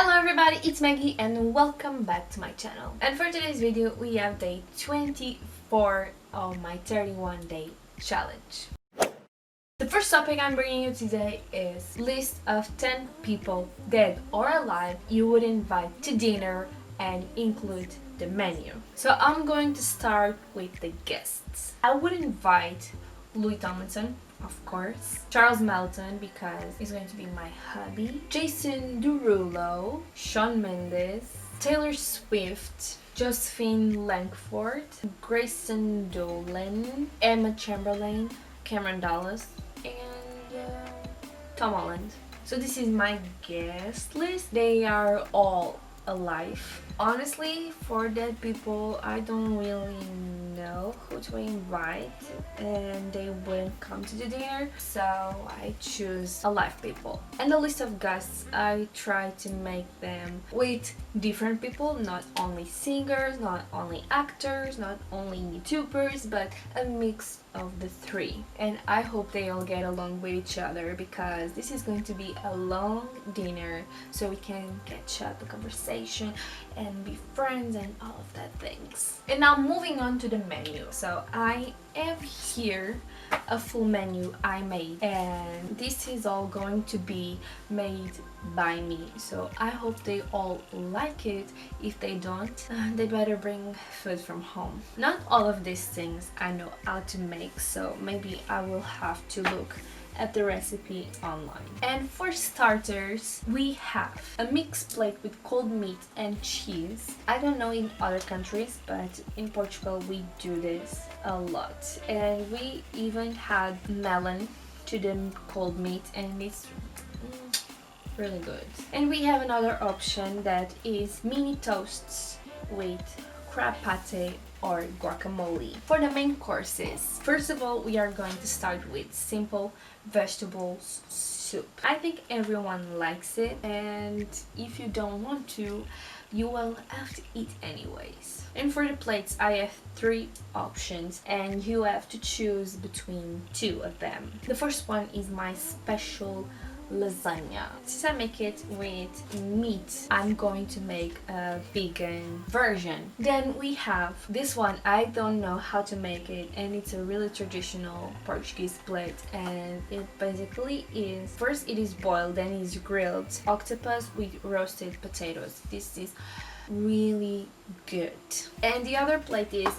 Hello everybody, it's Maggie and welcome back to my channel. And for today's video we have day 24 of my 31 day challenge. The first topic I'm bringing you today is list of 10 people, dead or alive, you would invite to dinner and include the menu. So I'm going to start with the guests. I would invite Louis Tomlinson, of course, Charles Melton because he's going to be my hubby, Jason Derulo, Shawn Mendes, Taylor Swift, Josephine Langford, Grayson Dolan, Emma Chamberlain, Cameron Dallas, and Tom Holland. So this is my guest list. They are all alive. Honestly, for dead people, I don't really know who to invite and they wouldn't come to the dinner, so I choose alive people. And the list of guests, I try to make them with different people, not only singers, not only actors, not only YouTubers, but a mix of the three. And I hope they all get along with each other because this is going to be a long dinner, so we can catch up, a conversation, and be friends and all of that things. And now moving on to the menu. So I have here a full menu I made, and this is all going to be made by me, so I hope they all like it. If they don't, they better bring food from home. Not all of these things I know how to make, so maybe I will have to look at the recipe online. And for starters, we have a mixed plate with cold meat and cheese. I don't know in other countries, but in Portugal we do this a lot. And we even had melon to the cold meat, and it's really good. And we have another option that is mini toasts with crab pate or guacamole. For the main courses, first of all, we are going to start with simple vegetables soup. I think everyone likes it, and if you don't want to, you will have to eat anyways. And for the plates, I have 3 options and you have to choose between 2 of them. The first one is my special lasagna. Since I make it with meat, I'm going to make a vegan version. Then we have this one. I don't know how to make it, and it's a really traditional Portuguese plate, and it basically is, first it is boiled, then it is grilled octopus with roasted potatoes. This is really good. And the other plate is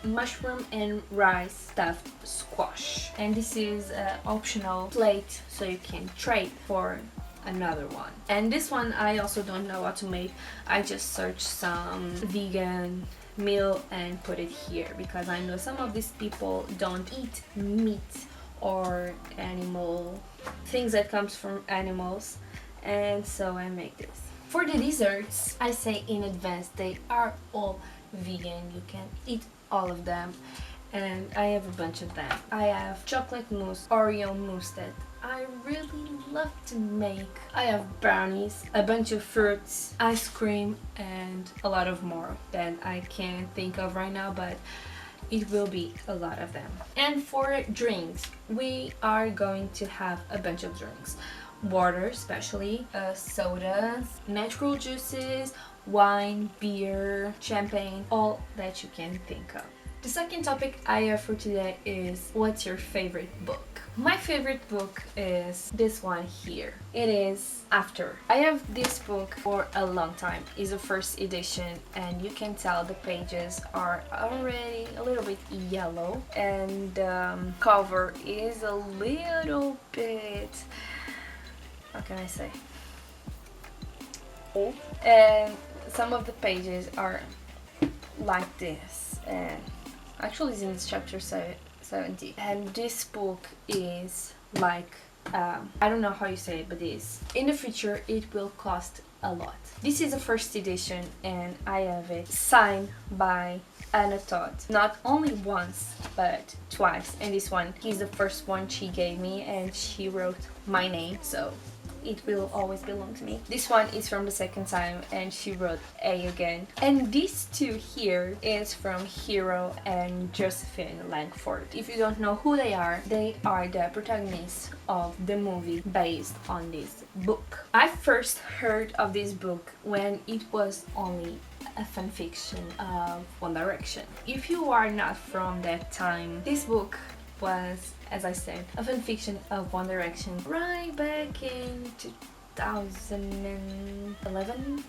mushroom and rice stuffed squash, and this is an optional plate, so you can trade for another one. And this one I also don't know how to make. I just searched some vegan meal and put it here because I know some of these people don't eat meat or animal things that comes from animals, and so I make this. For the desserts, I say in advance they are all vegan. You can eat all of them, and I have a bunch of them. I have chocolate mousse, Oreo mousse that I really love to make. I have brownies, a bunch of fruits, ice cream, and a lot of more that I can't think of right now, but it will be a lot of them. And for drinks, we are going to have a bunch of drinks. Water especially, sodas, natural juices, wine, beer, champagne, all that you can think of. The second topic I have for today is what's your favorite book? My favorite book is this one here. It is After. I have this book for a long time. It's a first edition, and you can tell the pages are already a little bit yellow, and the cover is a little bit, how can I say, old, and some of the pages are like this, and actually it's in chapter 70. And this book is like, I don't know how you say it, but this in the future it will cost a lot. This is a first edition, and I have it signed by Anna Todd, not only once but twice. And this one is the first one she gave me, and she wrote my name, so It Will Always Belong to Me. This one is from the second time and she wrote A again. And these two here is from Hero and Josephine Langford. If you don't know who they are the protagonists of the movie based on this book. I first heard of this book when it was only a fanfiction of One Direction. If you are not from that time, this book was, as I said, a fanfiction of One Direction right back in 2011,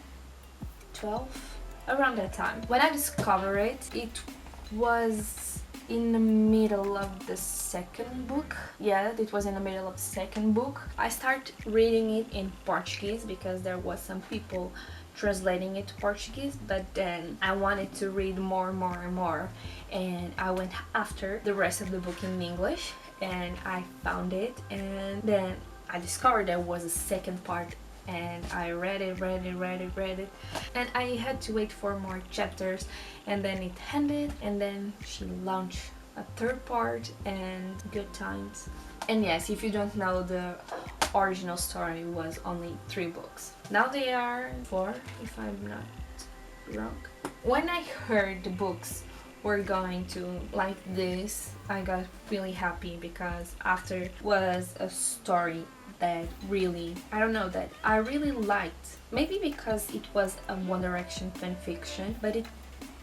12, around that time. When I discovered it, it was in the middle of the second book. Yeah, it was in the middle of the second book. I started reading it in Portuguese because there was some people translating it to Portuguese, but then I wanted to read more and I went after the rest of the book in English and I found it, and then I discovered there was a second part and I read it and I had to wait for more chapters, and then it ended, and then she launched a third part and Good Times. And yes, if you don't know, the original story was only 3 books. Now they are 4, if I'm not wrong. When I heard the books were going to like this, I got really happy because after was a story that really, I don't know, that I really liked. Maybe because it was a One Direction fanfiction, but it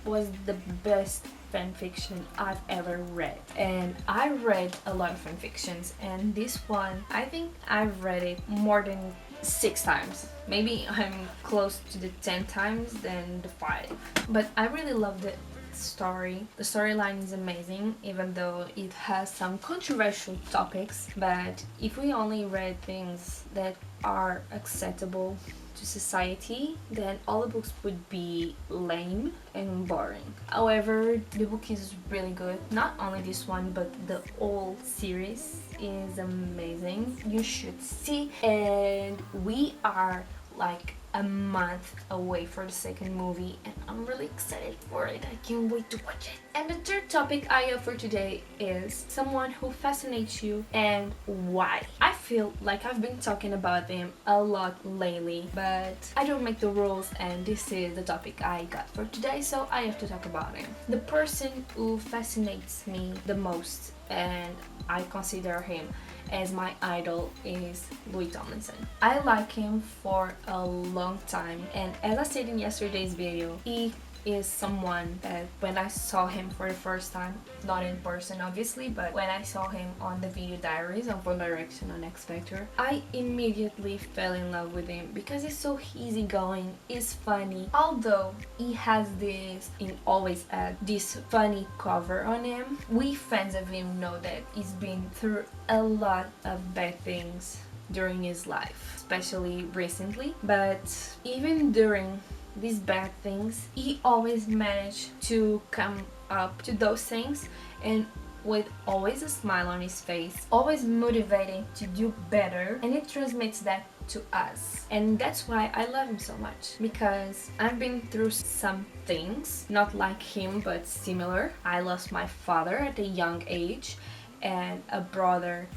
was the best fanfiction I've ever read. And I read a lot of fanfictions, and this one, I think I've read it more than 6 times. Maybe I'm close to the 10 times than the 5. But I really loved it. Story. The storyline is amazing, even though it has some controversial topics, but if we only read things that are acceptable to society, then all the books would be lame and boring. However, the book is really good. Not only this one, but the whole series is amazing. You should see, and we are like a month away for the second movie and I'm really excited for it. I can't wait to watch it. And the third topic I have for today is someone who fascinates you and why. I feel like I've been talking about them a lot lately, but I don't make the rules and this is the topic I got for today, so I have to talk about him. The person who fascinates me the most, and I consider him as my idol, is Louis Tomlinson. I like him for a long time, and as I said in yesterday's video, he is someone that when I saw him for the first time, not in person obviously, but when I saw him on the video diaries of One Direction on X Factor, I immediately fell in love with him because he's so easygoing, he's funny. Although he has this, he always had this funny cover on him, we fans of him know that he's been through a lot of bad things during his life, especially recently, but even during these bad things, he always managed to come up to those things and with always a smile on his face, always motivating to do better, and it transmits that to us. And that's why I love him so much, because I've been through some things, not like him but similar. I lost my father at a young age and a brother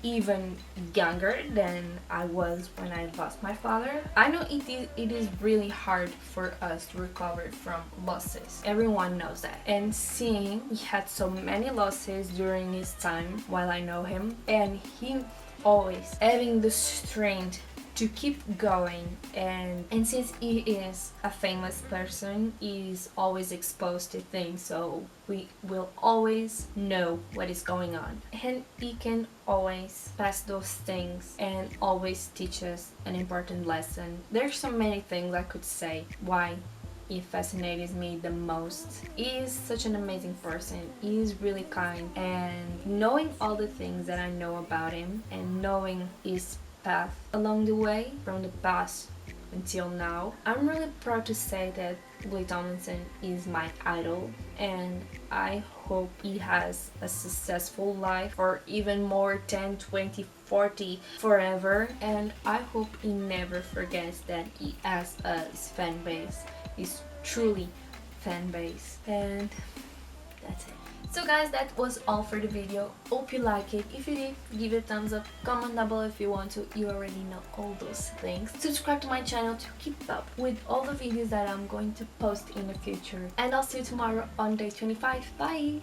even younger than I was when I lost my father. I know it is really hard for us to recover from losses. Everyone knows that. And seeing he had so many losses during his time while I know him, and he always having the strength to keep going, and since he is a famous person, he's always exposed to things, so we will always know what is going on, and he can always pass those things and always teach us an important lesson. There's so many things I could say why he fascinates me the most. He is such an amazing person. He is really kind, and knowing all the things that I know about him and knowing his path along the way from the past until now, I'm really proud to say that Louis Tomlinson is my idol, and I hope he has a successful life or even more, 10, 20, 40, forever, and I hope he never forgets that he has his fan base, his truly fan base. And that's it. So guys, that was all for the video. Hope you like it. If you did, give it a thumbs up, comment down below if you want to. You already know all those things. Subscribe to my channel to keep up with all the videos that I'm going to post in the future. And I'll see you tomorrow on day 25. Bye!